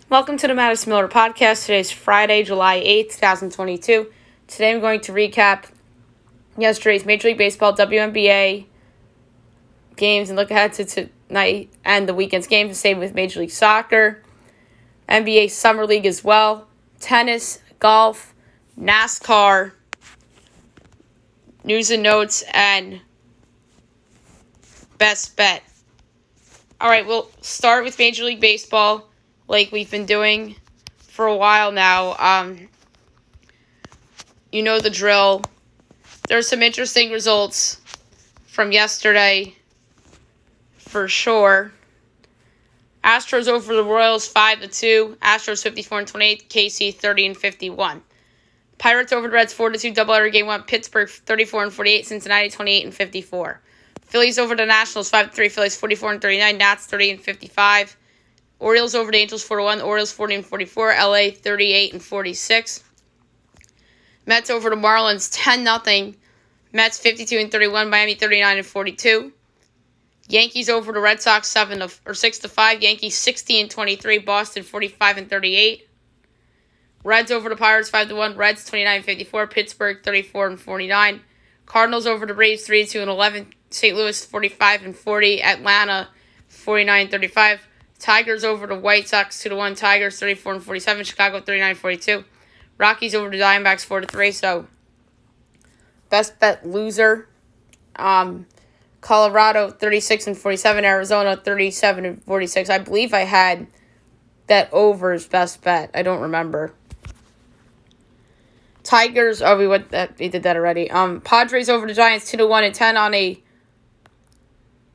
Welcome to the Madison Miller Podcast. Today is Friday, July 8th, 2022. Today I'm going to recap yesterday's Major League Baseball WNBA games and look ahead to tonight and the weekend's games. The same with Major League Soccer, NBA Summer League as well, tennis, golf, NASCAR, news and notes, and best bet. All right, we'll start with Major League Baseball like we've been doing for a while now. You know the drill. There's some interesting results from yesterday for sure. Astros over the Royals 5-2. Astros 54-28. KC 30-51. Pirates over the Reds 4-2. Doubleheader game 1. Pittsburgh 34-48. Cincinnati 28-54. Phillies over the Nationals 5-3. Phillies 44-39. Nats 30-55. Orioles over the Angels 4-1. Orioles 40-44. LA 38-46. Mets over the Marlins 10-0. Mets 52-31. Miami 39-42. Yankees over the Red Sox 6-5. Yankees 60-23. Boston 45-38. Reds over the Pirates 5-1. Reds 29-54. Pittsburgh 34-49. Cardinals over the Braves 3-2-11. St. Louis 45-40. Atlanta 49-35. Tigers over the White Sox 2-1. Tigers 34-47. Chicago 39-42. Rockies over the Diamondbacks 4-3. So best bet loser. Colorado 36-47. Arizona 37-46. I believe I had that over as best bet. I don't remember. Tigers. Oh, we did that already. Padres over the Giants 2-1-10 on a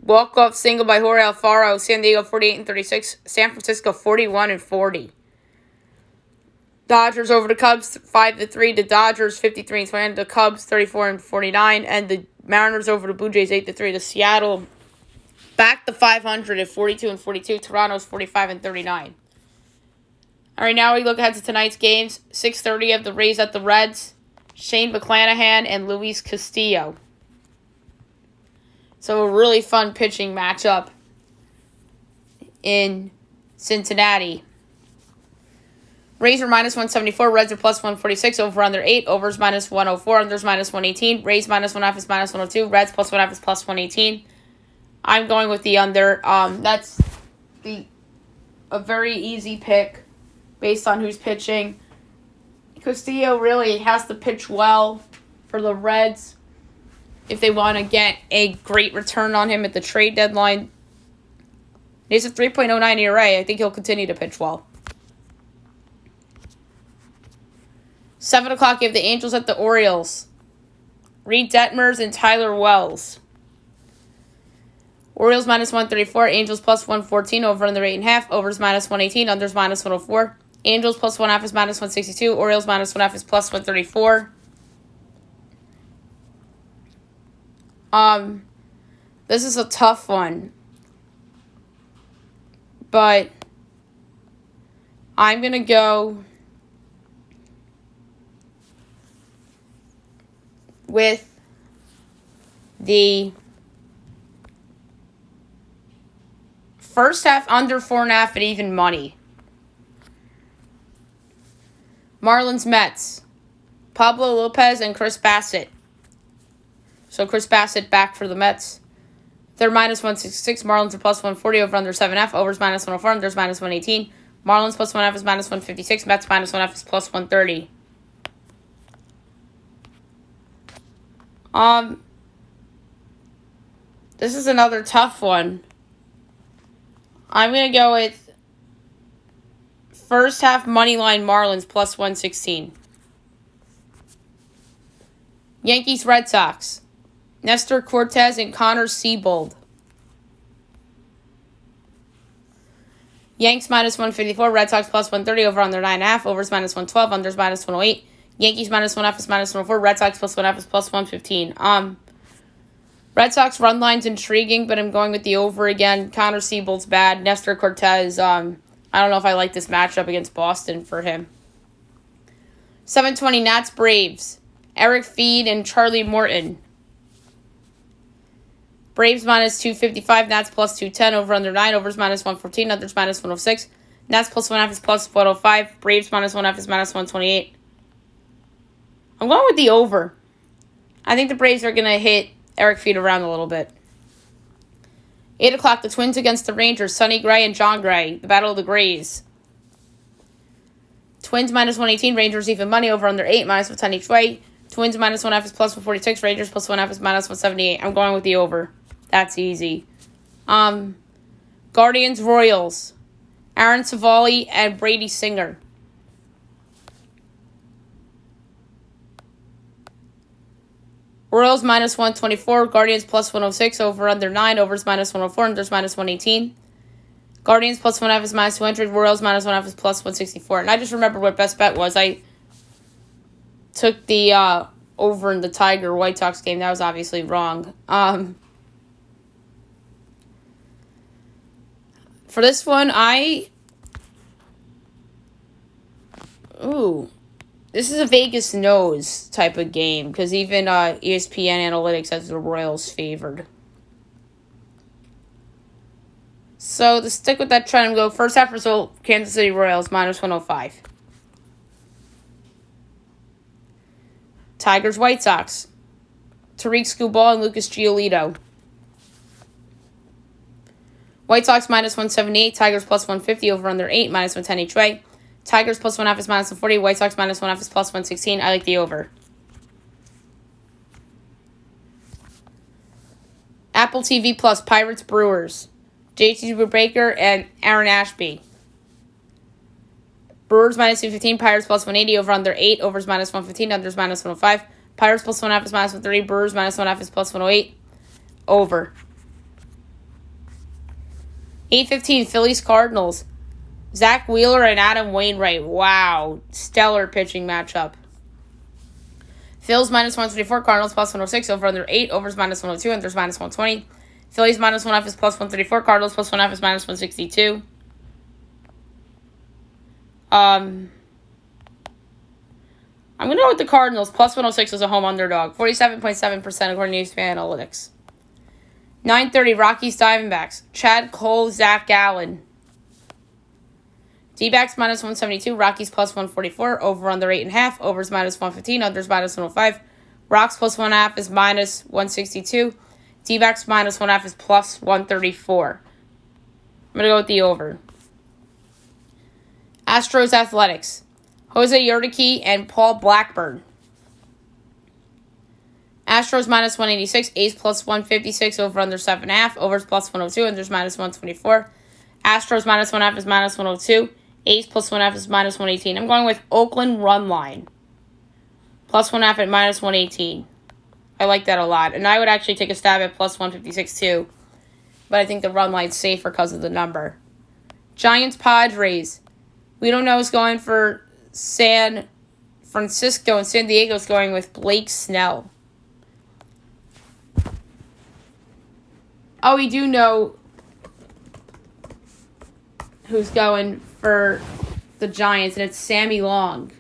walk-off single by Jorge Alfaro. San Diego 48-36. San Francisco 41-40. Dodgers over the Cubs 5-3. The Dodgers 53-20. The Cubs 34-49. And the Mariners over the Blue Jays 8-3. The Seattle back to 500 at 42-42. Toronto's 45-39. All right, now we look ahead to tonight's games. 6:30 of the Rays at the Reds. Shane McClanahan and Luis Castillo. So a really fun pitching matchup in Cincinnati. Rays are -174. Reds are +146. Over under 8. Overs -104. Unders -118. Rays -1.5 is -102. Reds +1.5 is +118. I'm going with the under. That's a very easy pick based on who's pitching. Castillo really has to pitch well for the Reds if they want to get a great return on him at the trade deadline. He's a 3.09 ERA. I think he'll continue to pitch well. 7 o'clock, you have the Angels at the Orioles. Reed Detmers and Tyler Wells. Orioles -134. Angels +114. Over under 8.5. Overs -118. Unders -104. Angels +1.5 is -162. Orioles -1.5 is +134. This is a tough one, but I'm going to go with the first half under 4.5 at even money. Marlins Mets. Pablo Lopez and Chris Bassett. So Chris Bassett back for the Mets. They're -166. Marlins are +140. Over under 7.5. Overs -104. Unders -118. Marlins +1.5 is -156. Mets -1.5 is +130. This is another tough one. I'm gonna go with first half money line Marlins +116. Yankees Red Sox. Nestor Cortez and Connor Siebold. Yanks -154. Red Sox +130. Over under 9.5. Overs -112. Unders -108. Yankees -1.5 is -104. Red Sox +1.5 is +115. Red Sox run line's intriguing, but I'm going with the over again. Connor Siebold's bad. Nestor Cortez, I don't know if I like this matchup against Boston for him. 7:20 Nats Braves. Eric Feed and Charlie Morton. Braves -255, Nats +210, over under 9, overs -114, unders -106. Nets plus 1.5 is plus 105. Braves minus 1.5 is minus 128. I'm going with the over. I think the Braves are going to hit Eric Feed around a little bit. 8 o'clock, the Twins against the Rangers. Sonny Gray and John Gray. The Battle of the Grays. Twins minus 118. Rangers even money over under 8. Minus 110 each way. Twins minus 1.5 is plus 146. Rangers plus 1.5 is minus 178. I'm going with the over. That's easy. Guardians Royals. Aaron Savali and Brady Singer. Royals minus 124. Guardians plus 106. Over under 9. Overs minus 104. Unders minus 118. Guardians plus 1.5 is minus 200. Royals minus 1.5 is plus 164. And I just remembered what best bet was. I took the over in the Tiger White Sox game. That was obviously wrong. For this one, this is a Vegas knows type of game because even ESPN Analytics has the Royals favored. So to stick with that trend, I'm going to go first half result, Kansas City Royals minus 105. Tigers White Sox. Tariq Skubal and Lucas Giolito. White Sox minus 178. Tigers plus 150 over under 8. Minus 110 each way. Tigers plus 1.5 is minus 140. White Sox minus 1.5 is plus 116. I like the over. Apple TV Plus Pirates Brewers. JT Brubaker and Aaron Ashby. Brewers minus 215. Pirates plus 180 over under 8. Overs minus 115. Unders minus 105. Pirates plus 1.5 is minus 130. Brewers minus 1.5 is plus 108. Over. 8:15 Phillies Cardinals. Zach Wheeler and Adam Wainwright. Wow. Stellar pitching matchup. Phillies minus 124. Cardinals plus 106. Over under 8. Overs minus 102. Unders minus 120. Phillies minus 1.5 is plus 134. Cardinals plus 1.5 is minus 162. I'm going to go with the Cardinals. Plus 106 as a home underdog. 47.7% according to ESPN Analytics. 9:30 Rockies Diamondbacks. Chad Cole, Zach Gallen. D-backs minus 172. Rockies plus 144. Over under 8.5. Overs minus 115. Unders minus 105. Rocks plus 1.5 is minus 162. D-backs minus 1.5 is plus 134. I'm going to go with the over. Astros Athletics. Jose Urquidy and Paul Blackburn. Astros minus 186. A's plus 156. Over under 7.5. Overs plus 102. Unders minus 124. Astros minus 1.5 is minus 102. A's plus 1.5 is minus 118. I'm going with Oakland run line. Plus 1.5 at minus 118. I like that a lot. And I would actually take a stab at plus 156 too. But I think the run line's safer because of the number. Giants Padres. We don't know who's going for San Francisco, and San Diego's going with Blake Snell. Oh, we do know who's going for the Giants, and it's Sammy Long.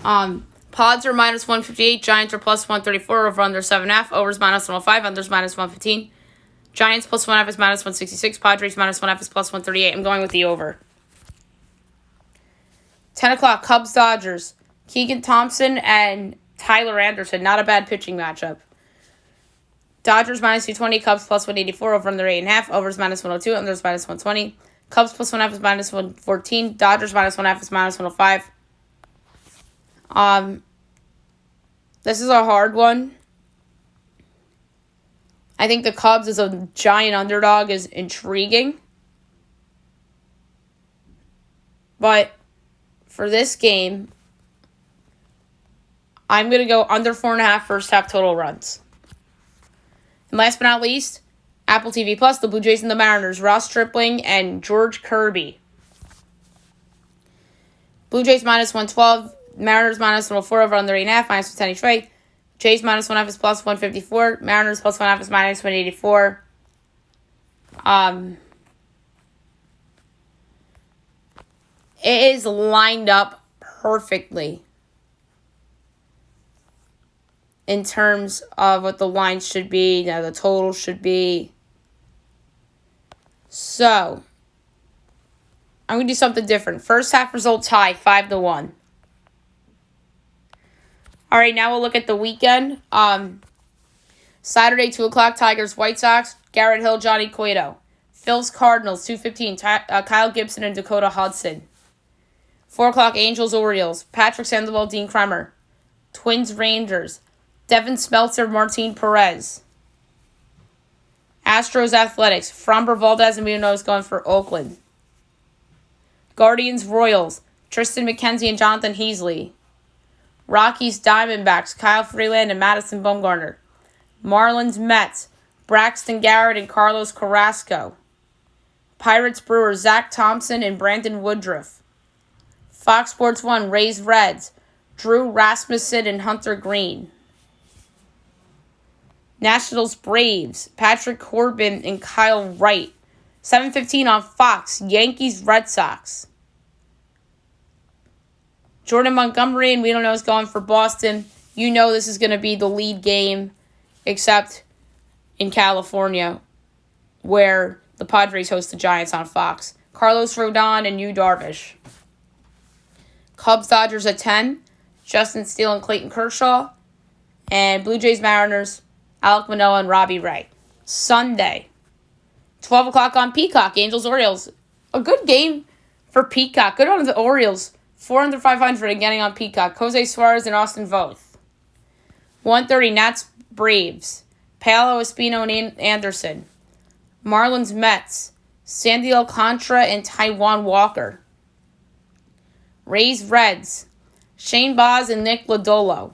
Pods are minus 158. Giants are plus 134. Over under 7.5. Overs minus 105. Unders minus 115. Giants plus 1.5 is minus 166. Padres minus 1.5 is plus 138. I'm going with the over. 10 o'clock, Cubs Dodgers. Keegan Thompson and Tyler Anderson. Not a bad pitching matchup. Dodgers minus 220. Cubs plus 184. Over under 8.5. Overs minus 102. Unders minus 120. Cubs plus 1.5 is minus 114. Dodgers minus 1.5 is minus 105. This is a hard one. I think the Cubs as a giant underdog is intriguing. But for this game, I'm going to go under 4.5 first half total runs. And last but not least, Apple TV Plus, the Blue Jays and the Mariners. Ross Stripling and George Kirby. Blue Jays minus 112. Mariners minus 104 over under 8.5. Minus 110 each way. Jays minus 1.5 is plus 154. Mariners plus 1.5 is minus 184. It is lined up perfectly in terms of what the line should be, now the total should be. So, I'm going to do something different. First half results high, 5-1. All right, now we'll look at the weekend. Saturday, 2 o'clock, Tigers, White Sox, Garrett Hill, Johnny Cueto. Phil's Cardinals, 2:15, Kyle Gibson and Dakota Hudson. 4 o'clock, Angels, Orioles, Patrick Sandoval, Dean Kremer. Twins, Rangers, Devin Smeltzer, Martin Perez. Astros, Athletics, Framber Valdez and Munoz is going for Oakland. Guardians, Royals, Tristan McKenzie and Jonathan Heasley. Rockies, Diamondbacks, Kyle Freeland and Madison Bumgarner. Marlins, Mets, Braxton Garrett and Carlos Carrasco. Pirates, Brewers, Zach Thompson and Brandon Woodruff. Fox Sports 1, Rays, Reds, Drew Rasmussen and Hunter Green. Nationals, Braves, Patrick Corbin and Kyle Wright. 7:15 on Fox, Yankees, Red Sox. Jordan Montgomery and we don't know is going for Boston. You know this is going to be the lead game, except in California, where the Padres host the Giants on Fox. Carlos Rodon and Yu Darvish. Cubs, Dodgers at 10. Justin Steele and Clayton Kershaw. And Blue Jays, Mariners, Alek Manoah and Robbie Ray. Sunday, 12 o'clock on Peacock, Angels, Orioles. A good game for Peacock. Good on the Orioles. 400-500 and getting on Peacock. Jose Suarez and Austin Voth. 1:30, Nats, Braves. Paolo Espino and Anderson. Marlins, Mets. Sandy Alcantara and Taijuan Walker. Rays, Reds. Shane Baz and Nick Lodolo.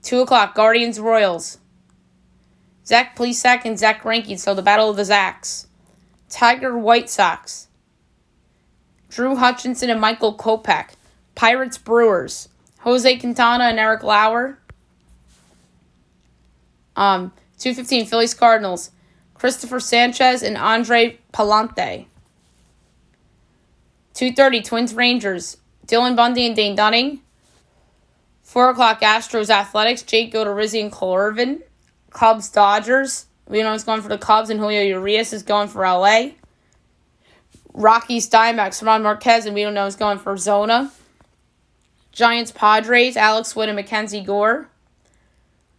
2 o'clock, Guardians, Royals. Zach Plesac and Zach Greinke, so the battle of the Zacks. Tiger, White Sox. Drew Hutchinson and Michael Kopech. Pirates, Brewers. Jose Quintana and Eric Lauer. 2:15, Phillies, Cardinals. Christopher Sanchez and Andre Palante. 2:30, Twins, Rangers. Dylan Bundy and Dane Dunning. 4 o'clock, Astros, Athletics. Jake Odorizzi and Cole Irvin. Cubs, Dodgers. We know it's going for the Cubs, and Julio Urias is going for LA. Rockies, Diamondbacks, Ron Marquez, and we don't know is going for Arizona. Giants, Padres, Alex Wood and Mackenzie Gore.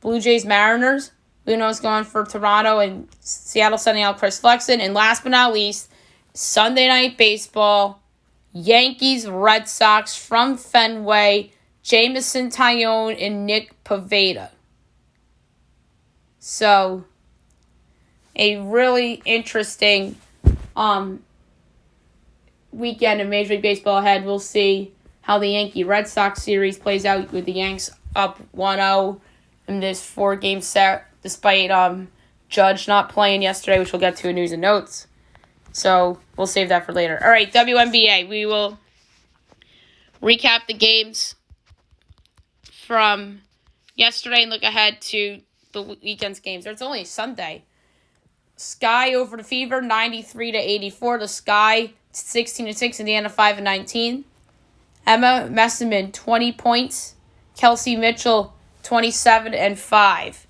Blue Jays, Mariners. We know is going for Toronto and Seattle, sending out Chris Flexen. And last but not least, Sunday Night Baseball. Yankees, Red Sox from Fenway. Jameson Taillon and Nick Pivetta. So, a really interesting weekend of Major League Baseball ahead. We'll see how the Yankee-Red Sox series plays out with the Yanks up 1-0 in this 4-game set, despite Judge not playing yesterday, which we'll get to in news and notes. So, we'll save that for later. All right, WNBA. We will recap the games from yesterday and look ahead to the weekend's games. It's only Sunday. Sky over the Fever, 93-84. The Sky, 16-6. Indiana, 5-19. Emma Messiman, 20 points. Kelsey Mitchell, 27-5.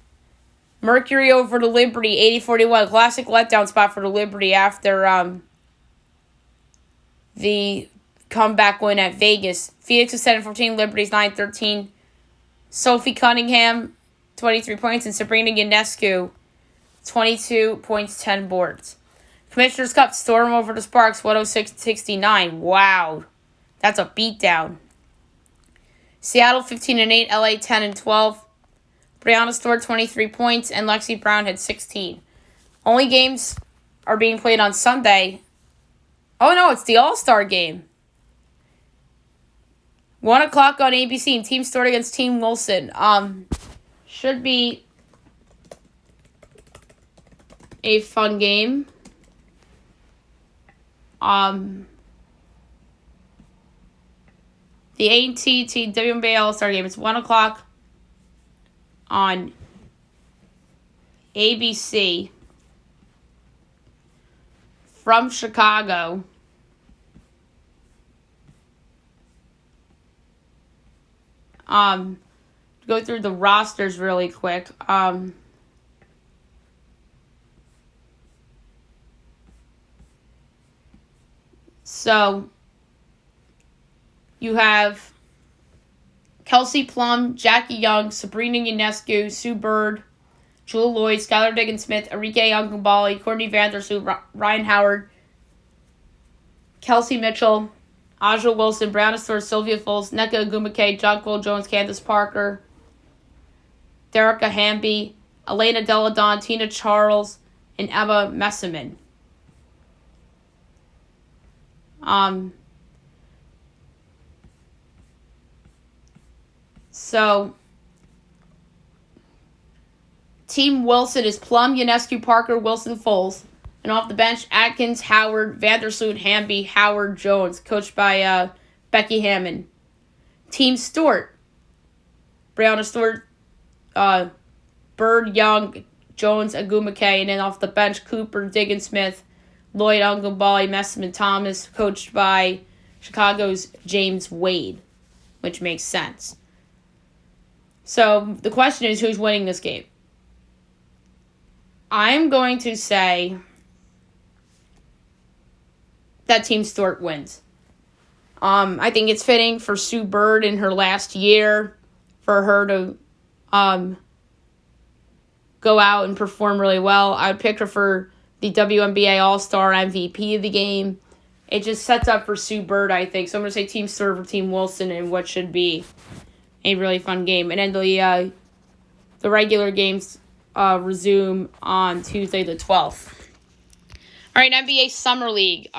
Mercury over the Liberty, 80-41. Classic letdown spot for the Liberty after the comeback win at Vegas. Phoenix is 7-14. Liberty's 9-13. Sophie Cunningham, 23 points, and Sabrina Ionescu, 22 points, 10 boards. Commissioner's Cup, Storm over the Sparks, 106-69. Wow. That's a beatdown. Seattle, 15-8. LA, 10-12. Brianna Stewart, 23 points, and Lexi Brown had 16. Only games are being played on Sunday. Oh, no, it's the All-Star game. 1 o'clock on ABC, and Team Stewart against Team Wilson. Should be a fun game. The A&T WNBA All-Star game is 1 o'clock on ABC from Chicago. Go through the rosters really quick. So You have Kelsey Plum, Jackie Young, Sabrina Ionescu, Sue Bird, Jewel Lloyd, Skylar Diggins-Smith, Enrique Angumbali, Courtney Vandersloot, Ryan Howard, Kelsey Mitchell, Aja Wilson, Brianna Stewart, Sylvia Foles, Nneka Ogwumike, Jonquil Jones, Candace Parker, Derica Hamby, Elena Deladon, Tina Charles, and Emma Messiman. So, Team Wilson is Plum, Ionescu, Parker, Wilson, Foles. And off the bench, Atkins, Howard, Vandersloot, Hamby, Howard, Jones, coached by Becky Hammond. Team Stewart, Brianna Stewart, Bird, Young, Jones, Ogwumike, and then off the bench, Cooper, Diggins-Smith, Lloyd, Angumbali, Messiman, Thomas, coached by Chicago's James Wade, which makes sense. So the question is, who's winning this game? I'm going to say that Team Stewart wins. I think it's fitting for Sue Bird in her last year for her to go out and perform really well. I would pick her for the WNBA All-Star MVP of the game. It just sets up for Sue Bird, I think. So I'm going to say Team Stewart for Team Wilson in what should be a really fun game. And then the regular games resume on Tuesday the 12th. All right, NBA Summer League.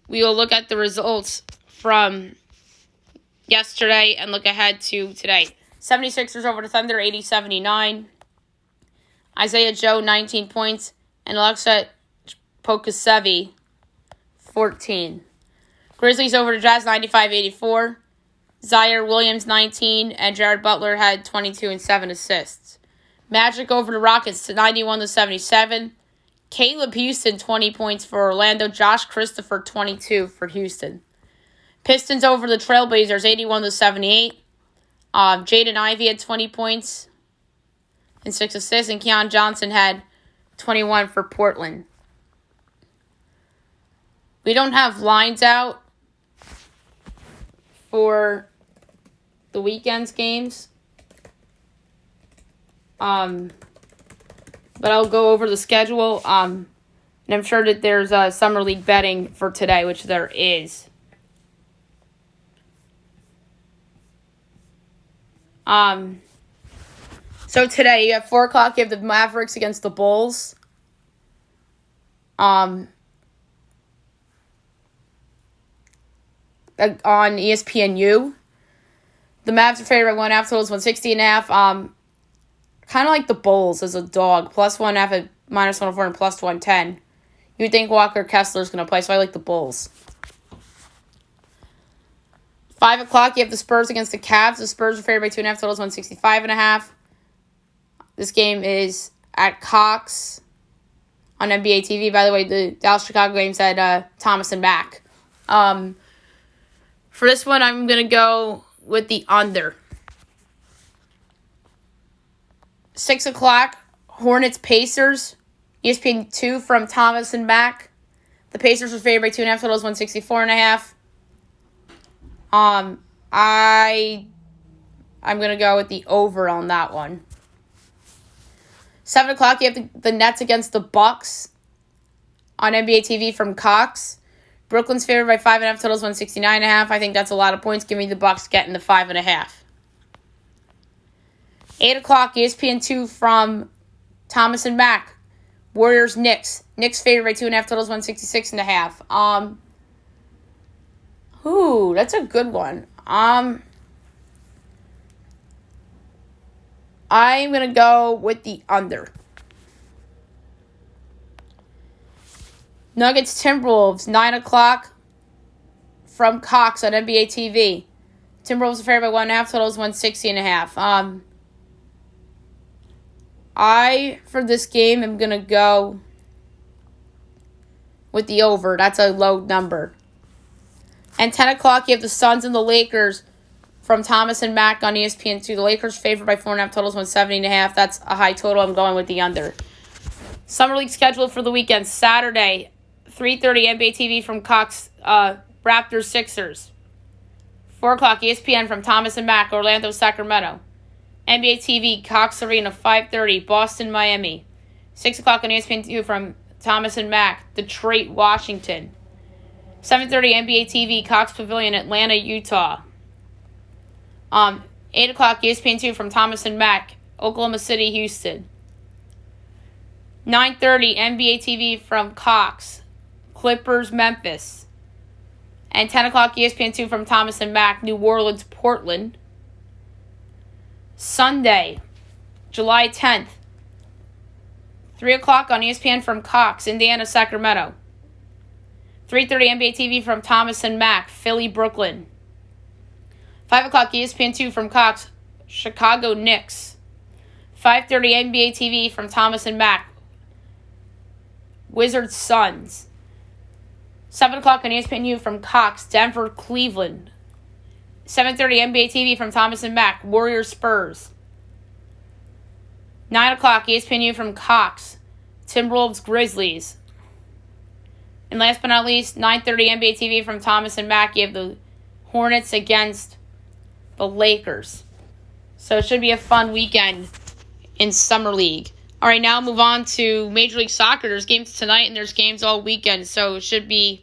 We will look at the results from yesterday and look ahead to today. 76ers over the Thunder, 80-79. Isaiah Joe, 19 points. And Alexa Pokasevi, 14. Grizzlies over the Jazz, 95-84. Zaire Williams, 19. And Jared Butler had 22 and 7 assists. Magic over the Rockets, 91-77. Caleb Houston, 20 points for Orlando. Josh Christopher, 22 for Houston. Pistons over the Trailblazers, 81-78. Jaden Ivey had 20 points and 6 assists. And Keon Johnson had 21 for Portland. We don't have lines out for the weekend's games. But I'll go over the schedule. And I'm sure that there's Summer League betting for today, which there is. So today, you have 4 o'clock, you have the Mavericks against the Bulls. On ESPNU. The Mavs are favored by 1.5, totals 160.5. Kind of like the Bulls as a dog. Plus 1.5 at minus 104 and plus 110. You would think Walker Kessler's going to play, so I like the Bulls. 5 o'clock, you have the Spurs against the Cavs. The Spurs are favored by 2.5, totals 165.5. This game is at Cox on NBA TV. By the way, the Dallas-Chicago game's at Thomas and Mack. For this one, I'm going to go with the under. 6 o'clock, Hornets-Pacers. ESPN 2 from Thomas and Mack. The Pacers are favored by 2.5, totals 164.5. I'm going to go with the over on that one. 7 o'clock, you have the Nets against the Bucks on NBA TV from Cox. Brooklyn's favored by 5.5, totals 169.5. I think that's a lot of points. Give me the Bucks getting the 5.5. 8 o'clock, ESPN 2 from Thomas and Mack. Warriors-Knicks. Knicks favored by 2.5, totals 166.5. That's a good one. I'm going to go with the under. Nuggets-Timberwolves, 9 o'clock from Cox on NBA TV. Timberwolves are favored by 1.5, totals 160.5. For this game, am going to go with the over. That's a low number. And 10 o'clock, you have the Suns and the Lakers from Thomas and Mack on ESPN 2. The Lakers favored by 4.5, totals 170.5. That's a high total. I'm going with the under. Summer League scheduled for the weekend. Saturday, 3:30 NBA TV from Cox, Raptors-Sixers. 4 o'clock, ESPN from Thomas and Mack, Orlando, Sacramento. NBA TV, Cox Arena, 5:30, Boston, Miami. 6 o'clock on ESPN2 from Thomas and Mack, Detroit, Washington. 7:30 NBA TV, Cox Pavilion, Atlanta, Utah. 8 o'clock ESPN2 from Thomas and Mack, Oklahoma City, Houston. 9:30 NBA TV from Cox, Clippers, Memphis. And 10 o'clock ESPN2 from Thomas and Mack, New Orleans, Portland. Sunday, July 10th, 3 o'clock on ESPN from Cox, Indiana, Sacramento. 3:30 NBA TV from Thomas and Mack, Philly, Brooklyn. 5 o'clock ESPN2 from Cox, Chicago, Knicks. 5:30 NBA TV from Thomas and Mack, Wizards, Suns. 7 o'clock on ESPNU from Cox, Denver, Cleveland. 7:30 NBA TV from Thomas and Mack, Warriors, Spurs. 9 o'clock ESPNU from Cox, Timberwolves, Grizzlies. And last but not least, 9:30 NBA TV from Thomas and Mack, you have the Hornets against the Lakers. So it should be a fun weekend in Summer League. All right, now move on to Major League Soccer. There's games tonight and there's games all weekend, so it should be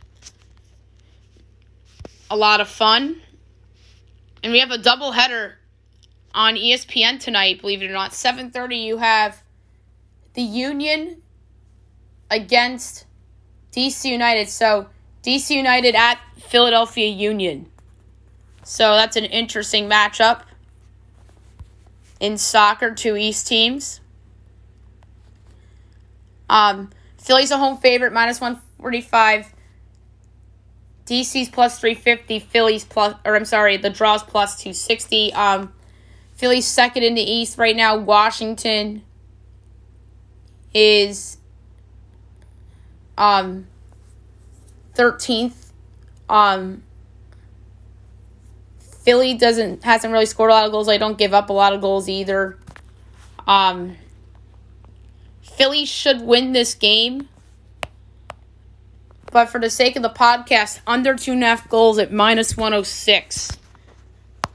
a lot of fun. And we have a doubleheader on ESPN tonight, believe it or not. 7:30, you have the Union against DC United. So DC United at Philadelphia Union. So that's an interesting matchup in soccer, two East teams. Philly's a home favorite, minus 145. DC's plus 350. The draw's plus 260. Philly's second in the East right now. Washington is 13th. Philly hasn't really scored a lot of goals. They don't give up a lot of goals either. Philly should win this game. But for the sake of the podcast, under 2.5 goals at minus 106.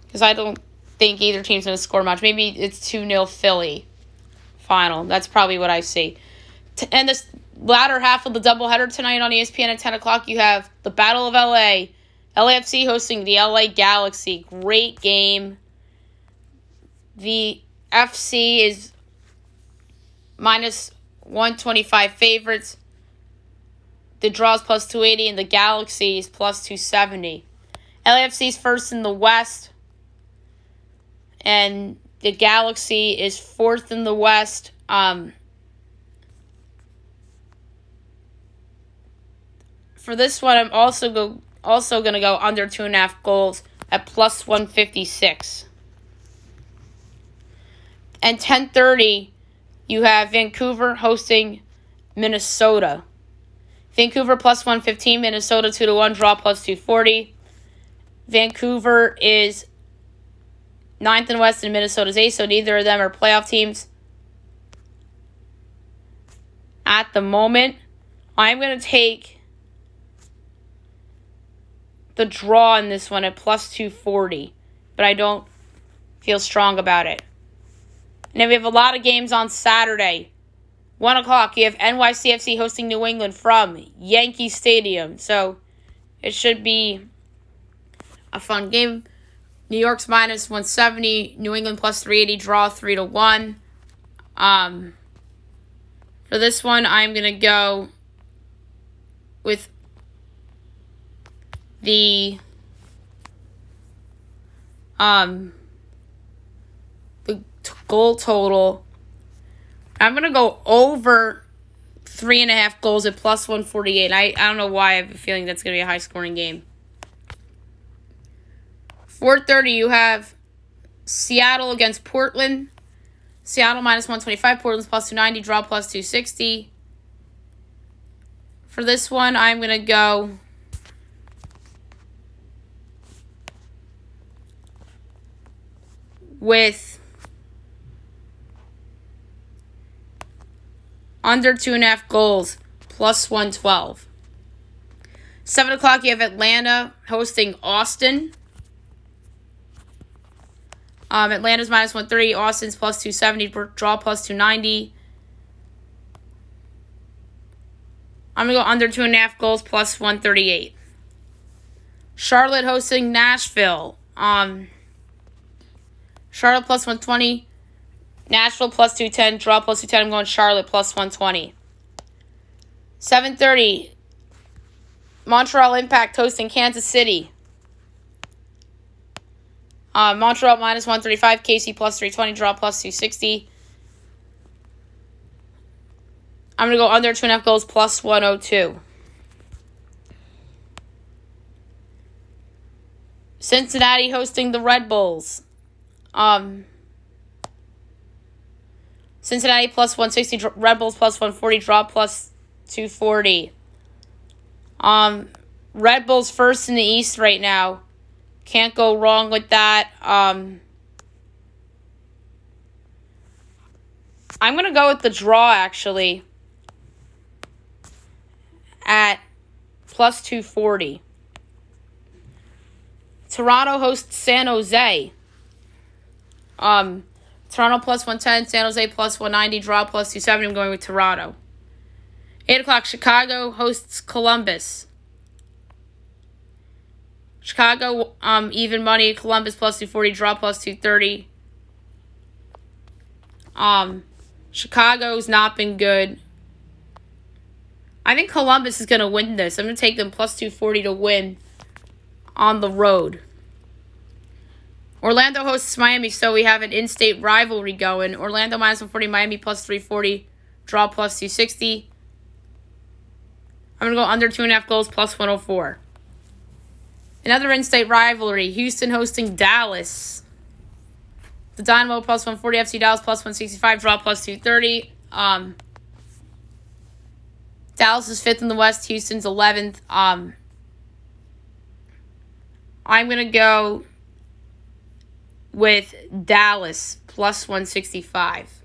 Because I don't think either team's going to score much. Maybe it's 2-0 Philly final. That's probably what I see. And this latter half of the doubleheader tonight on ESPN at 10 o'clock, you have the Battle of LA. LAFC hosting the LA Galaxy. Great game. The FC is minus 125 favorites. The draw's plus 280 and the Galaxy is plus 270. LAFC's first in the West. And the Galaxy is fourth in the West. For this one, I'm also going to go under 2.5 goals at plus 156. And 10:30, you have Vancouver hosting Minnesota. Vancouver plus 115, Minnesota 2-1, draw plus 240. Vancouver is 9th in the West and Minnesota's 8th, so neither of them are playoff teams at the moment. I'm going to take the draw in this one at plus 240, but I don't feel strong about it. And then we have a lot of games on Saturday. 1 o'clock, you have NYCFC hosting New England from Yankee Stadium. So it should be a fun game. New York's minus 170, New England plus 380, draw 3-1. For this one, I'm going to go with the goal total. I'm going to go over 3.5 goals at plus 148. I don't know why I have a feeling that's going to be a high-scoring game. 4:30, you have Seattle against Portland. Seattle minus 125, Portland's plus 290, draw plus 260. For this one, I'm going to go with under 2.5 goals, plus 112. 7 o'clock, you have Atlanta hosting Austin. Atlanta's minus 130. Austin's plus 270. Draw plus 290. I'm going to go under 2.5 goals plus 138. Charlotte hosting Nashville. Charlotte plus 120. Nashville plus 210. Draw plus 210. I'm going Charlotte plus 120. 7:30. Montreal Impact hosting Kansas City. Montreal minus 135. KC plus 320. Draw plus 260. I'm going to go under 2.5 goals plus 102. Cincinnati hosting the Red Bulls. Cincinnati plus 160. Red Bulls plus 140. Draw plus 240. Red Bulls first in the East right now. Can't go wrong with that. I'm going to go with the draw, actually, at plus 240. Toronto hosts San Jose. Toronto plus 110, San Jose plus 190, draw plus 270. I'm going with Toronto. 8 o'clock, Chicago hosts Columbus. Chicago, even money. Columbus plus 240, draw plus 230. Chicago's not been good. I think Columbus is going to win this. I'm going to take them plus 240 to win on the road. Orlando hosts Miami, so we have an in-state rivalry going. Orlando minus 140, Miami plus 340, draw plus 260. I'm going to go under 2.5 goals plus 104. Another in-state rivalry, Houston hosting Dallas. The Dynamo plus 140, FC Dallas plus 165, draw plus 230. Dallas is 5th in the West, Houston's 11th. I'm going to go with Dallas plus 165.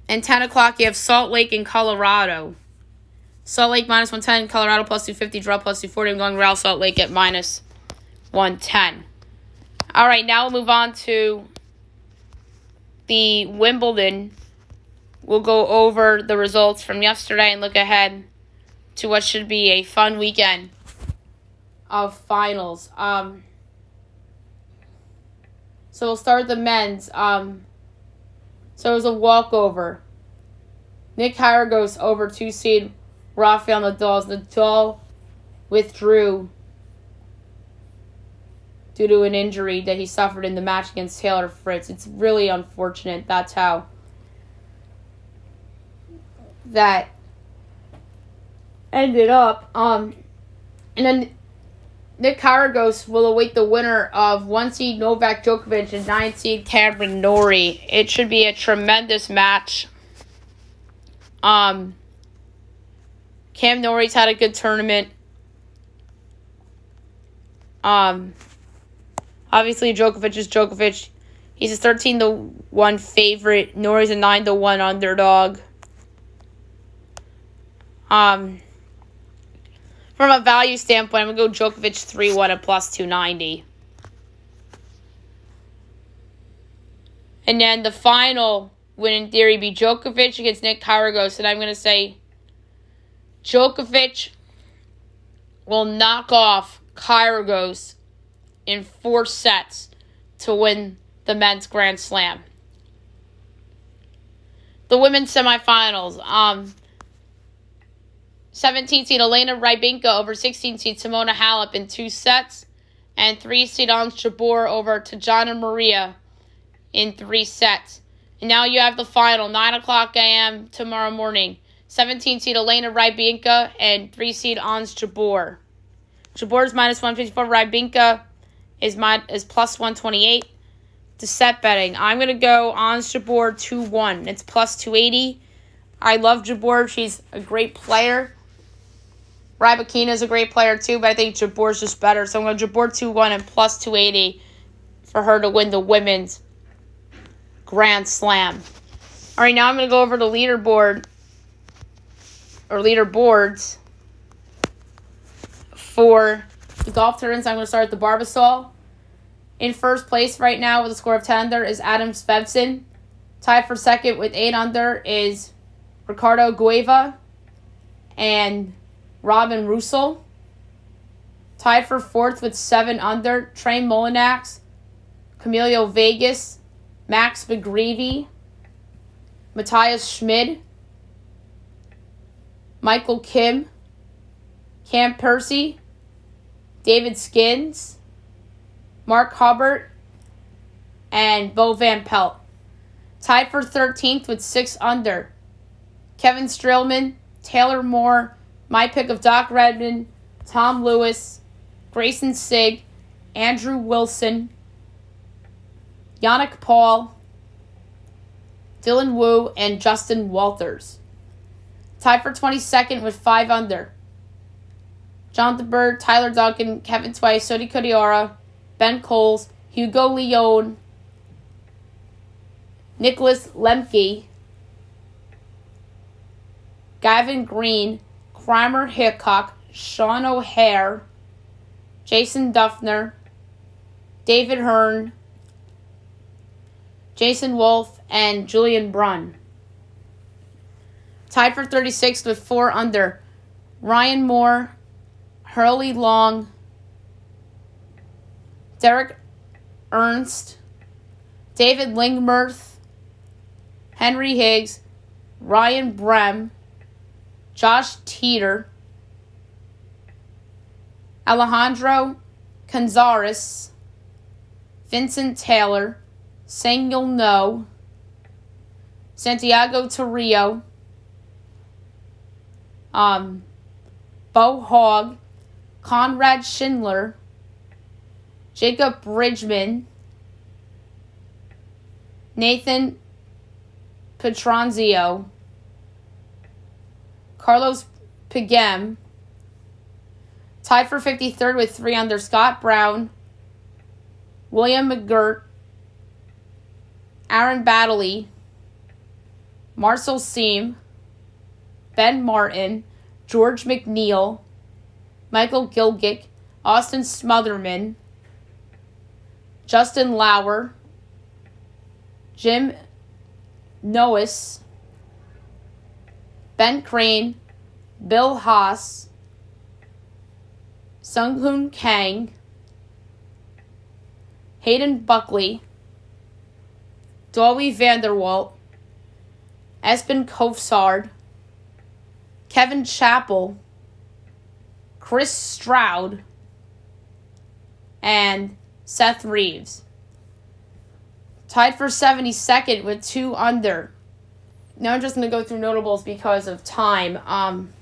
And 10 o'clock, you have Salt Lake and Colorado. Salt Lake minus 110, Colorado plus 250, draw plus 240. I'm going Real Salt Lake at minus 110. All right, now we'll move on to the Wimbledon. We'll go over the results from yesterday and look ahead to what should be a fun weekend of finals. So we'll start with the men's. So it was a walkover. Nick Kyrgios over 2-seed Rafael Nadal. Nadal withdrew due to an injury that he suffered in the match against Taylor Fritz. It's really unfortunate. That's how that ended up. And then Nick Kyrgios will await the winner of 1-seed Novak Djokovic and 9-seed Cameron Norrie. It should be a tremendous match. Cam Norrie's had a good tournament. Obviously, Djokovic is Djokovic. He's a 13-1 favorite. Norrie's a 9-1 underdog. From a value standpoint, I'm going to go Djokovic 3-1 at plus 290. And then the final would, in theory, be Djokovic against Nick Kyrgios. And I'm going to say Djokovic will knock off Kyrgios in 4 sets to win the men's Grand Slam. The women's semifinals. 17-seed Elena Rybinka over 16-seed Simona Halep in 2 sets. And 3-seed Ons Jabeur over Tajana Maria in 3 sets. And now you have the final, 9 o'clock a.m. tomorrow morning. 17-seed Elena Rybinka and 3-seed Ons Jabeur. Jabeur's minus 154. Rybinka is plus 128. To set betting, I'm going to go Ons Jabeur 2-1. It's plus 280. I love Jabeur. She's a great player. Rybakina is a great player too, but I think Jabeur's just better. So I'm going to Jabeur 2-1 and plus 280 for her to win the women's Grand Slam. All right, now I'm going to go over the leaderboard or leaderboards for the golf tournaments. I'm going to start at the Barbasol. In first place right now with a score of 10 under is Adam Svensson. Tied for second with 8 under is Ricardo Gueva and Robin Russell. Tied for fourth with 7 under, Trey Mullinax, Camilo Vegas, Max McGreevy, Matthias Schmid, Michael Kim, Cam Percy, David Skins, Mark Hubbard, and Bo Van Pelt. Tied for 13th with 6 under, Kevin Strillman, Taylor Moore, my pick of Doc Redmond, Tom Lewis, Grayson Sigg, Andrew Wilson, Yannick Paul, Dylan Wu, and Justin Walters. Tied for 22nd with 5 under, Jonathan Bird, Tyler Duncan, Kevin Twice, Sodi Kodiara, Ben Coles, Hugo Leone, Nicholas Lemke, Gavin Green, Kramer Hickok, Sean O'Hare, Jason Duffner, David Hearn, Jason Wolf, and Julian Brunn. Tied for 36th with 4 under, Ryan Moore, Hurley Long, Derek Ernst, David Lingmerth, Henry Higgs, Ryan Brem, Josh Teeter, Alejandro Canzares, Vincent Taylor, Samuel No, Santiago Torrio, Bo Hogg, Conrad Schindler, Jacob Bridgman, Nathan Petronzio, Carlos Pigem. Tied for 53rd with 3 under, Scott Brown, William McGirt, Aaron Baddeley, Marcel Seam, Ben Martin, George McNeil, Michael Gilgick, Austin Smotherman, Justin Lauer, Jim Noes, Ben Crane, Bill Haas, Sunghoon Kang, Hayden Buckley, Dolly Vanderwalt, Espen Kofsard, Kevin Chappell, Chris Stroud, and Seth Reeves. Tied for 72nd with 2 under. Now I'm just going to go through notables because of time.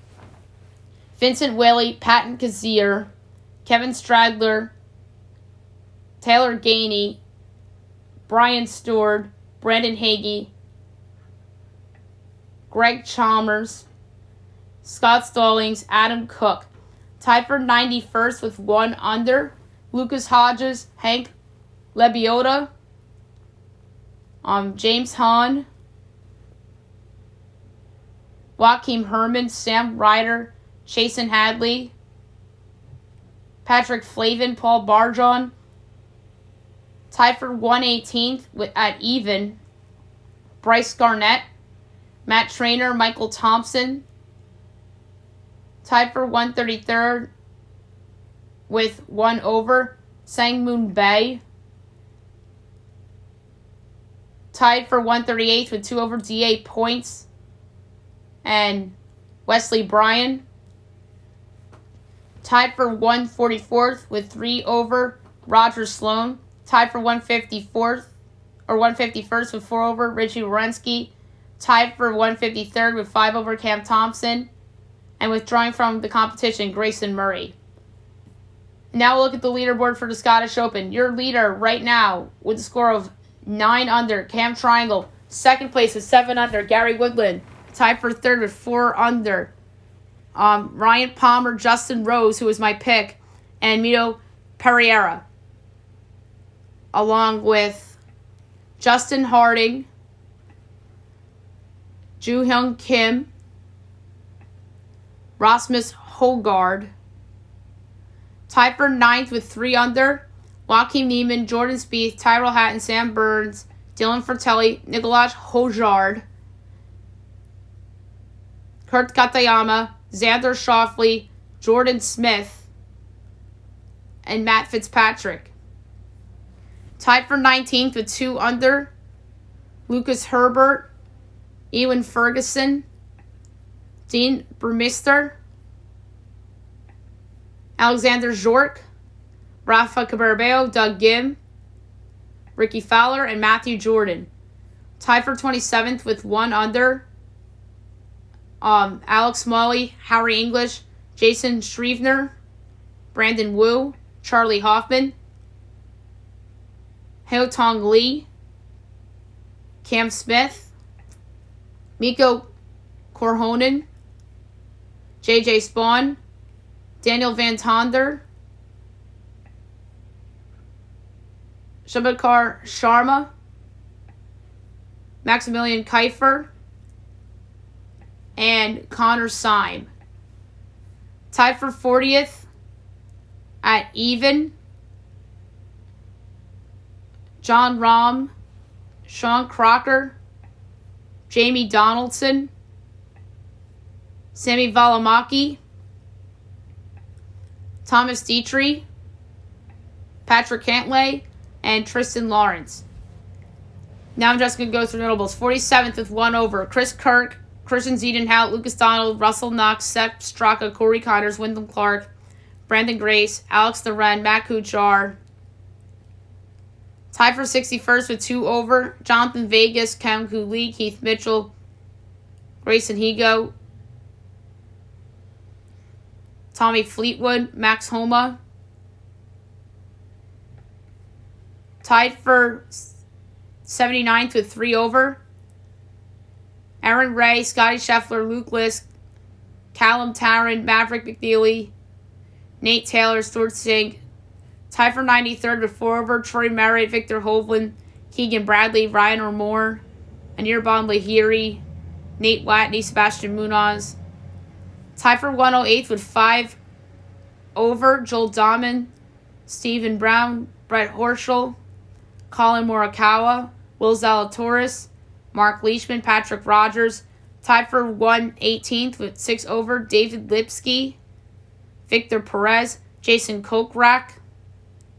Vincent Whaley, Patton Kazir, Kevin Stradler, Taylor Gainey, Brian Stewart, Brandon Hagee, Greg Chalmers, Scott Stallings, Adam Cook. Tied for 91st with 1 under, Lucas Hodges, Hank Lebioda, James Hahn, Joaquim Herman, Sam Ryder, Chasen Hadley, Patrick Flavin, Paul Barjon. Tied for 118th at even, Bryce Garnett, Matt Trainer, Michael Thompson. Tied for 133rd with 1 over, Sangmoon Bae. Tied for 138th with 2 over, D.A. Points and Wesley Bryan. Tied for 144th with 3 over, Roger Sloan. Tied for 151st with 4 over, Richie Wierenski. Tied for 153rd with 5 over, Cam Thompson. And withdrawing from the competition, Grayson Murray. Now we'll look at the leaderboard for the Scottish Open. Your leader right now with a score of 9 under, Cam Triangle. Second place with 7 under, Gary Woodland. Tied for 3rd with 4 under, Ryan Palmer, Justin Rose, who was my pick, and Mito Pereira. Along with Justin Harding, Joo Hyung Kim, Rasmus Hogard. Tied for 9th with 3 under, Joaquin Neiman, Jordan Spieth, Tyrell Hatton, Sam Burns, Dylan Fratelli, Nicolaj Hojard, Kurt Katayama, Xander Schauffele, Jordan Smith, and Matt Fitzpatrick. Tied for 19th with 2 under, Lucas Herbert, Ewan Ferguson, Dean Burmester, Alexander Zorc, Rafa Cabarrero, Doug Gim, Ricky Fowler, and Matthew Jordan. Tied for 27th with 1 under, Alex Smalley, Harry English, Jason Shrievener, Brandon Wu, Charlie Hoffman, Haotong Lee, Cam Smith, Mikko Korhonen, JJ Spawn, Daniel Van Tonder, Shabakar Sharma, Maximilian Kiefer, and Connor Syme. Tied for 40th at even, John Rahm, Sean Crocker, Jamie Donaldson, Sammy Valimaki, Thomas Dietrich, Patrick Cantlay, and Tristan Lawrence. Now I'm just going to go through notables. 47th with 1 over, Chris Kirk, Christian Ziedenhout, Lucas Donald, Russell Knox, Seth Straka, Corey Connors, Wyndham Clark, Brandon Grace, Alex Thoren, Matt Kuchar. Tied for 61st with 2 over, Jonathan Vegas, Cam Cooley, Keith Mitchell, Grayson Higo, Tommy Fleetwood, Max Homa. Tied for 79th with 3 over, Aaron Ray, Scotty Scheffler, Luke Lisk, Callum Tarrant, Maverick McNeely, Nate Taylor, Stuart Singh. Tied for 93rd with 4 over, Troy Merritt, Victor Hovland, Keegan Bradley, Ryan O'Moore, Anirban Lahiri, Nate Watney, Sebastian Munoz. Tied for 108th with 5 over, Joel Dahman, Stephen Brown, Brett Horschel, Colin Morikawa, Will Zalatoris, Mark Leishman, Patrick Rogers. Tied for 118th with 6 over, David Lipsky, Victor Perez, Jason Kokrak,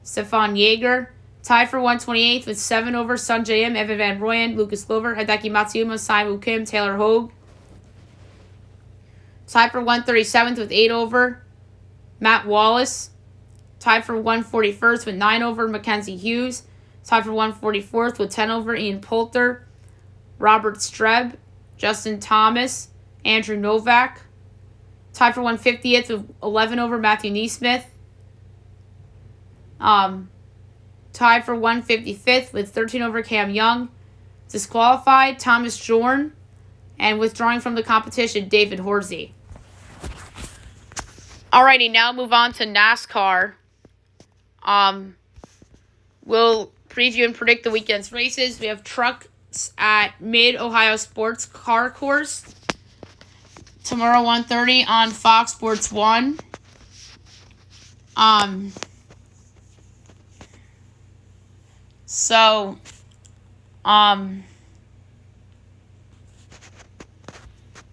Stefan Yeager. Tied for 128th with 7 over, Sungjae Im, Evan Van Rooyen, Lucas Glover, Hideki Matsuyama, Simon Kim, Taylor Hogue. Tied for 137th with 8 over, Matt Wallace. Tied for 141st with 9 over, Mackenzie Hughes. Tied for 144th with 10 over, Ian Poulter, Robert Streb, Justin Thomas, Andrew Novak. Tied for 150th with 11 over, Matthew Neesmith. Tied for 155th with 13 over, Cam Young. Disqualified, Thomas Jorn. And withdrawing from the competition, David Horsey. Alrighty, now move on to NASCAR. We'll preview and predict the weekend's races. We have trucks at Mid-Ohio Sports Car Course tomorrow 1:30 on Fox Sports 1.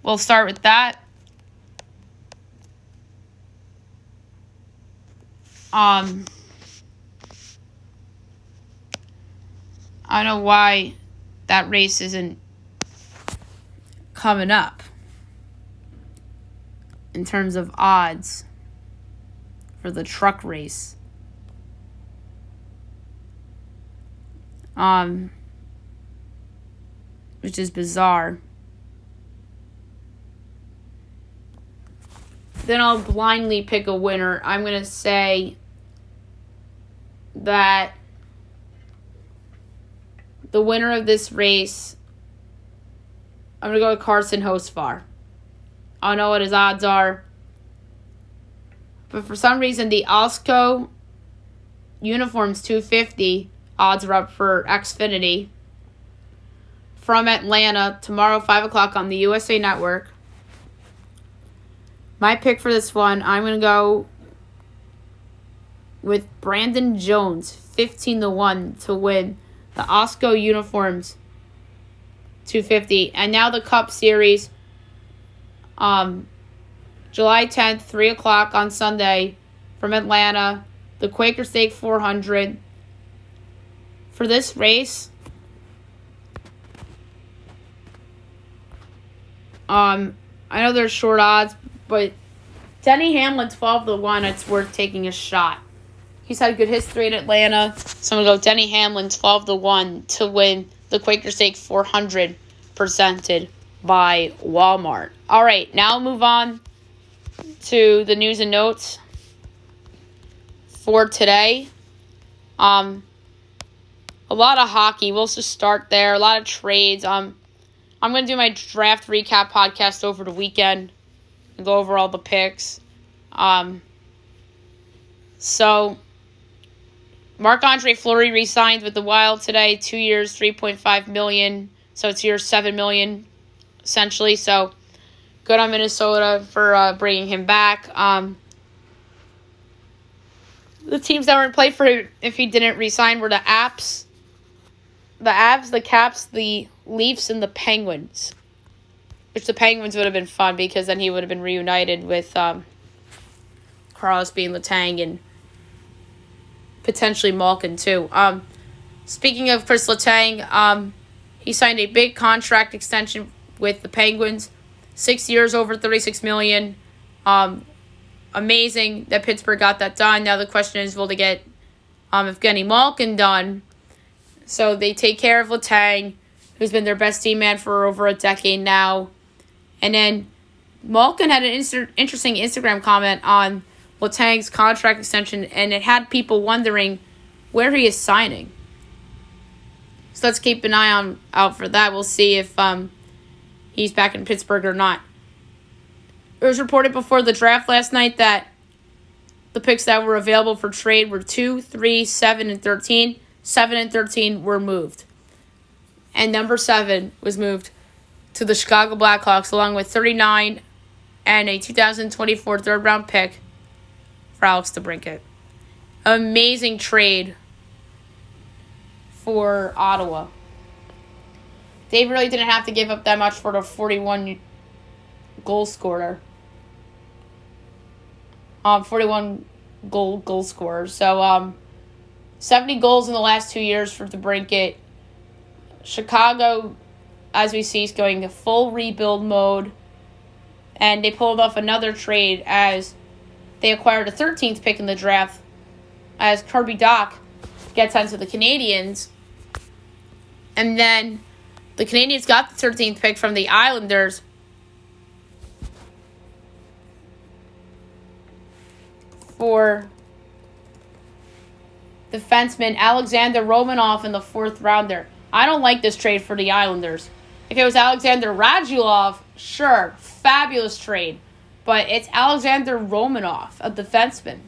We'll start with that. I don't know why that race isn't coming up in terms of odds for the truck race. Which is bizarre. Then I'll blindly pick a winner. I'm going to say that the winner of this race, I'm going to go with Carson Hocevar. I don't know what his odds are. But for some reason, the Alsco uniforms 250 odds are up for Xfinity from Atlanta tomorrow, 5 o'clock on the USA Network. My pick for this one, I'm going to go with Brandon Jones 15-1 to win the Osco uniforms 250. And now the Cup Series, July 10th, 3 o'clock on Sunday from Atlanta, the Quaker Stake 400. For this race, I know there's short odds, but Denny Hamlin 12-1, it's worth taking a shot. He's had a good history in Atlanta, so I'm going to go Denny Hamlin 12-1 to win the Quaker Stake 400 presented by Walmart. All right, now I'll move on to the news and notes for today. A lot of hockey. We'll just start there. A lot of trades. I'm going to do my draft recap podcast over the weekend and go over all the picks. So Marc-Andre Fleury re-signed with the Wild today, 2 years, $3.5 million. So it's years $7 million, essentially. So good on Minnesota for bringing him back. The teams that were in play for him, if he didn't re-sign, were the Avs, the Caps, the Leafs, and the Penguins. Which the Penguins would have been fun because then he would have been reunited with Crosby and Letang and potentially Malkin too. Speaking of Chris Letang, he signed a big contract extension with the Penguins, 6 years, over $36 million. Amazing that Pittsburgh got that done. Now the question is, will they get Evgeny Malkin done? So they take care of Letang, who's been their best team man for over a decade now. And then Malkin had an interesting Instagram comment on Letang's contract extension, and it had people wondering where he is signing. So let's keep an eye out for that. We'll see if he's back in Pittsburgh or not. It was reported before the draft last night that the picks that were available for trade were 2, 3, 7, and 13. 7 and 13 were moved. And number 7 was moved to the Chicago Blackhawks along with 39 and a 2024 third-round pick for Alex DeBrincat. Amazing trade for Ottawa. They really didn't have to give up that much for the 41 goal scorer. 41 goal scorer. So 70 goals in the last 2 years for DeBrincat. Chicago, as we see, is going to full rebuild mode. And they pulled off another trade as they acquired a 13th pick in the draft as Kirby Dach gets onto the Canadiens. And then the Canadiens got the 13th pick from the Islanders for defenseman Alexander Romanov in the 4th rounder. I don't like this trade for the Islanders. If it was Alexander Radulov, sure, fabulous trade. But it's Alexander Romanov, a defenseman.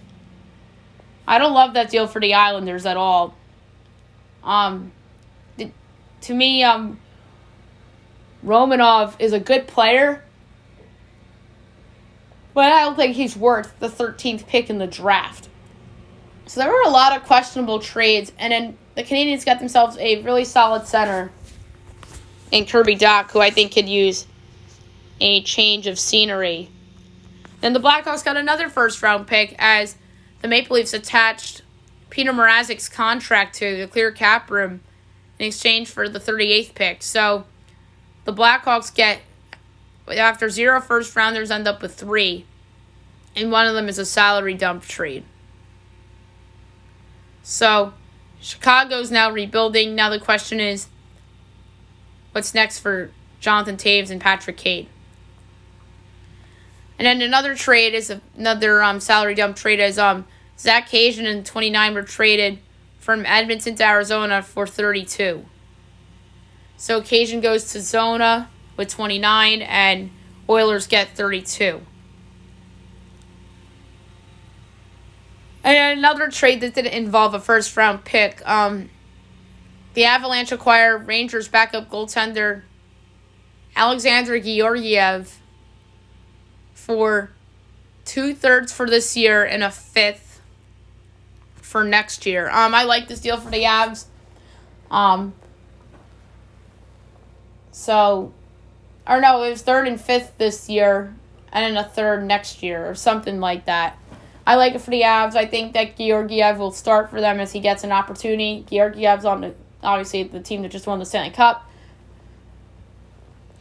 I don't love that deal for the Islanders at all. To me, Romanov is a good player, but I don't think he's worth the 13th pick in the draft. So there were a lot of questionable trades, and then the Canadiens got themselves a really solid center in Kirby Dach, who I think could use a change of scenery. Then the Blackhawks got another first-round pick as the Maple Leafs attached Peter Mrazek's contract to the clear cap room in exchange for the 38th pick. So the Blackhawks get, after 0 first-rounders, end up with 3. And one of them is a salary dump trade. So Chicago's now rebuilding. Now the question is, what's next for Jonathan Taves and Patrick Kane? And then another trade is another salary dump trade as Zach Cajun and 29 were traded from Edmonton to Arizona for 32. So Cajun goes to Zona with 29 and Oilers get 32. And another trade that didn't involve a first-round pick. The Avalanche acquire Rangers backup goaltender Alexander Georgiev for 2/3 for this year and a 5th for next year. I like this deal for the Avs. It was 3rd and 5th this year, and then a 3rd next year, or something like that. I like it for the Avs. I think that Georgiev will start for them as he gets an opportunity. Georgiev's obviously the team that just won the Stanley Cup.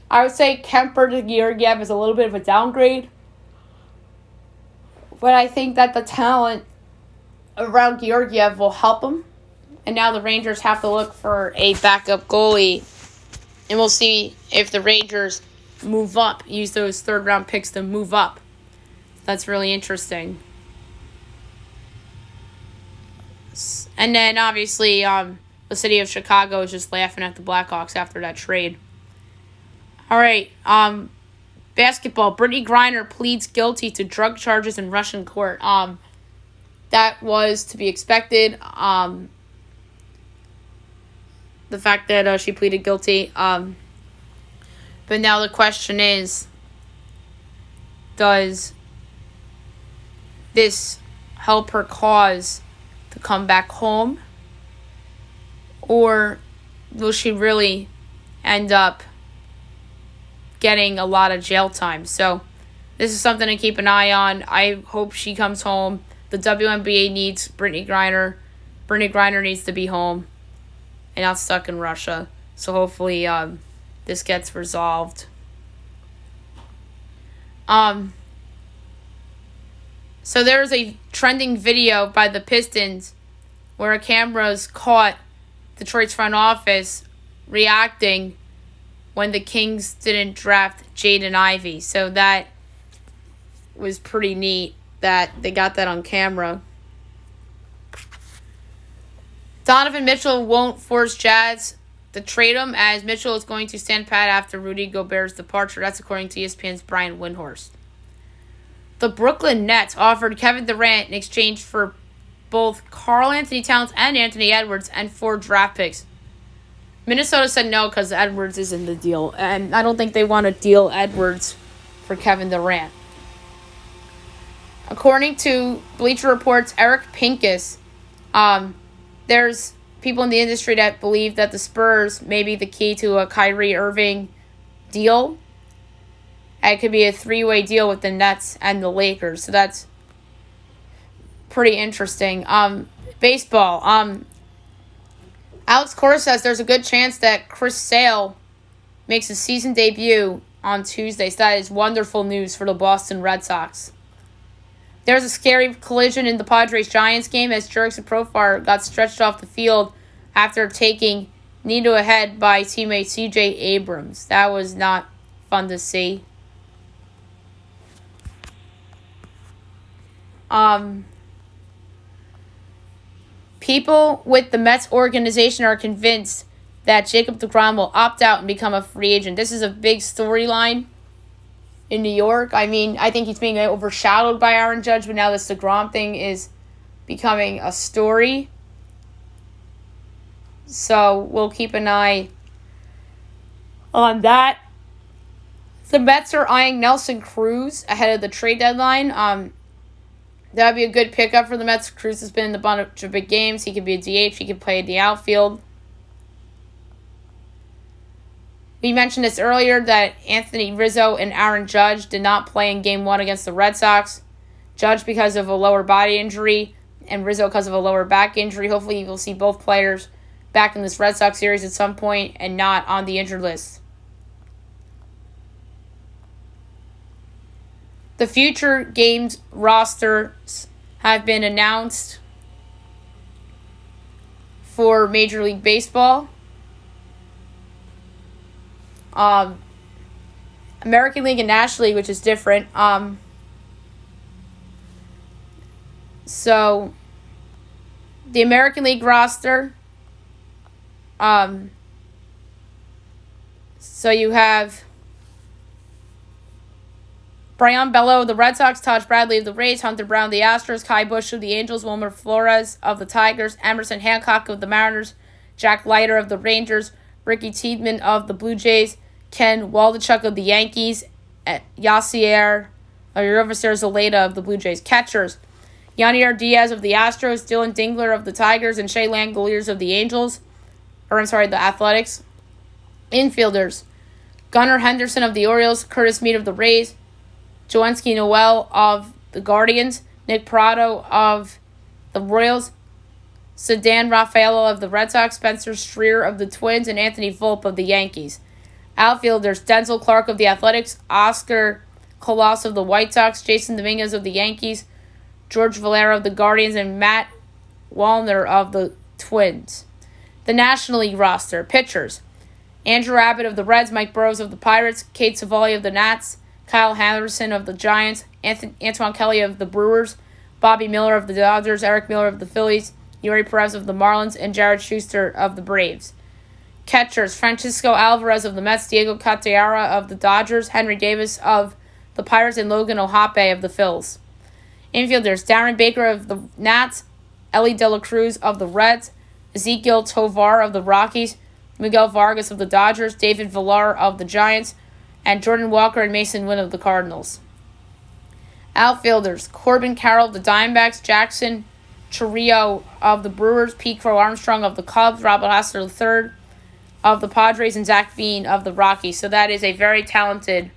I would say Kemper to Georgiev is a little bit of a downgrade. But I think that the talent around Georgiev will help him. And now the Rangers have to look for a backup goalie. And we'll see if the Rangers move up, use those 3rd-round picks to move up. That's really interesting. And then, obviously, the city of Chicago is just laughing at the Blackhawks after that trade. All right, basketball. Brittany Griner pleads guilty to drug charges in Russian court. That was to be expected. The fact that she pleaded guilty. But now the question is, does this help her cause to come back home? Or will she really end up getting a lot of jail time? So this is something to keep an eye on. I hope she comes home. The WNBA needs Brittany Griner. Brittany Griner needs to be home and not stuck in Russia. So hopefully this gets resolved. So there's a trending video by the Pistons where a camera's caught Detroit's front office reacting when the Kings didn't draft Jaden Ivey. So that was pretty neat that they got that on camera. Donovan Mitchell won't force Jazz to trade him, as Mitchell is going to stand pat after Rudy Gobert's departure. That's according to ESPN's Brian Windhorst. The Brooklyn Nets offered Kevin Durant in exchange for both Karl Anthony Towns and Anthony Edwards and 4 draft picks. Minnesota said no because Edwards is in the deal, and I don't think they want to deal Edwards for Kevin Durant. According to Bleacher Report's Eric Pincus, there's people in the industry that believe that the Spurs may be the key to a Kyrie Irving deal. And it could be a 3-way deal with the Nets and the Lakers. So that's pretty interesting. Baseball. Alex Cora says there's a good chance that Chris Sale makes his season debut on Tuesday. So that is wonderful news for the Boston Red Sox. There's a scary collision in the Padres-Giants game as Jurickson Profar got stretched off the field after taking knee to a head by teammate C.J. Abrams. That was not fun to see. People with the Mets organization are convinced that Jacob deGrom will opt out and become a free agent. This is a big storyline in New York. I mean, I think he's being overshadowed by Aaron Judge, but now this deGrom thing is becoming a story. So we'll keep an eye on that. The Mets are eyeing Nelson Cruz ahead of the trade deadline. That would be a good pickup for the Mets. Cruz has been in a bunch of big games. He could be a DH. He could play in the outfield. We mentioned this earlier that Anthony Rizzo and Aaron Judge did not play in Game 1 against the Red Sox. Judge because of a lower body injury and Rizzo because of a lower back injury. Hopefully you'll see both players back in this Red Sox series at some point and not on the injured list. The future games rosters have been announced for Major League Baseball. American League and National League, which is different. So the American League roster. So you have Brian Bello of the Red Sox, Taj Bradley of the Rays, Hunter Brown of the Astros, Kai Busch of the Angels, Wilmer Flores of the Tigers, Emerson Hancock of the Mariners, Jack Leiter of the Rangers, Ricky Tiedemann of the Blue Jays, Ken Waldichuk of the Yankees, Yasier Zoleta of the Blue Jays. Catchers, Yanier Diaz of the Astros, Dylan Dingler of the Tigers, and Shea Langoliers of the the Athletics. Infielders, Gunnar Henderson of the Orioles, Curtis Mead of the Rays, Joenski Noel of the Guardians, Nick Prado of the Royals, Sedan Rafaelo of the Red Sox, Spencer Strier of the Twins, and Anthony Volpe of the Yankees. Outfielders, Denzel Clark of the Athletics, Oscar Colas of the White Sox, Jason Dominguez of the Yankees, George Valera of the Guardians, and Matt Wallner of the Twins. The National League roster, pitchers, Andrew Abbott of the Reds, Mike Burrows of the Pirates, Kate Savali of the Nats, Kyle Henderson of the Giants, Antoine Kelly of the Brewers, Bobby Miller of the Dodgers, Eric Miller of the Phillies, Yuri Perez of the Marlins, and Jared Schuster of the Braves. Catchers, Francisco Alvarez of the Mets, Diego Catayara of the Dodgers, Henry Davis of the Pirates, and Logan Ohape of the Phils. Infielders, Darren Baker of the Nats, Ellie De La Cruz of the Reds, Ezekiel Tovar of the Rockies, Miguel Vargas of the Dodgers, David Villar of the Giants, and Jordan Walker and Mason Wynn of the Cardinals. Outfielders, Corbin Carroll of the Diamondbacks, Jackson Chourio of the Brewers, Pete Crow Armstrong of the Cubs, Robert Hassler III of the Padres, and Zach Bean of the Rockies. So that is a very talented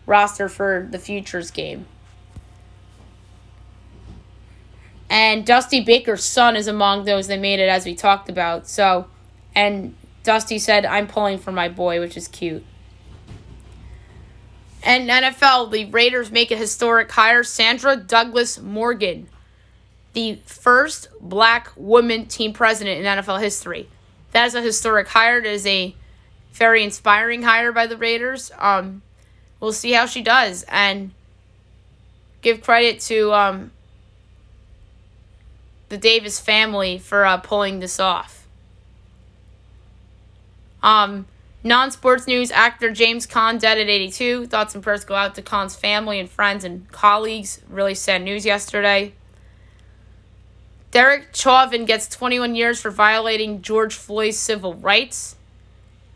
roster for the Futures game. And Dusty Baker's son is among those that made it, as we talked about. And Dusty said, "I'm pulling for my boy," which is cute. And NFL, the Raiders make a historic hire, Sandra Douglas Morgan, the first black woman team president in NFL history. That is a historic hire. It is a very inspiring hire by the Raiders. We'll see how she does, and give credit to the Davis family for pulling this off. Non-sports news, actor James Caan dead at 82. Thoughts and prayers go out to Caan's family and friends and colleagues. Really sad news yesterday. Derek Chauvin gets 21 years for violating George Floyd's civil rights.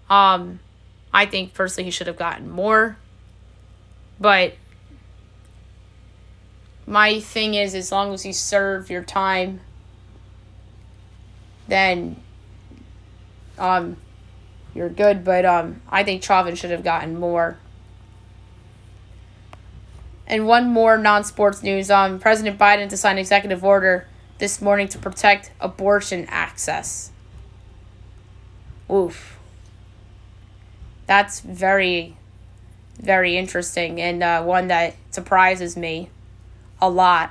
I think personally he should have gotten more. But my thing is, as long as you serve your time, then you're good. But I think Chauvin should have gotten more. And one more non-sports news. President Biden to sign executive order this morning to protect abortion access. Oof. That's very, very interesting, and one that surprises me a lot.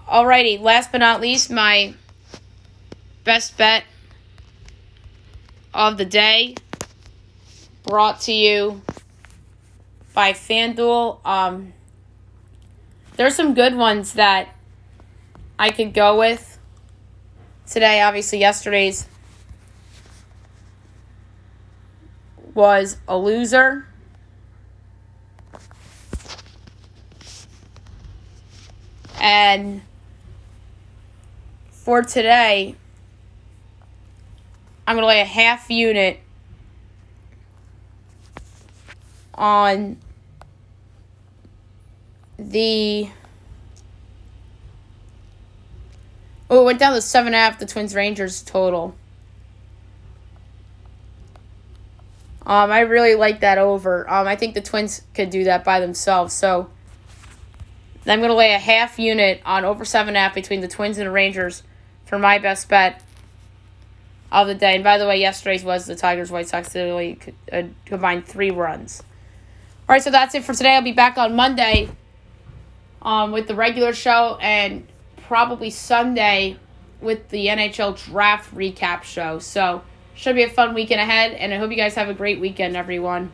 Alrighty, last but not least, my best bet of the day, brought to you by FanDuel. There's some good ones that I could go with today. Obviously, yesterday's was a loser. And for today, I'm going to lay a half unit on it went down to 7.5, the Twins Rangers total. I really like that over. I think the Twins could do that by themselves. So I'm going to lay a half unit on over 7.5 between the Twins and the Rangers for my best bet of the day. And by the way, yesterday's was the Tigers White Sox. They only combined 3 runs. All right, so that's it for today. I'll be back on Monday with the regular show, and probably Sunday with the NHL draft recap show. So should be a fun weekend ahead, and I hope you guys have a great weekend, everyone.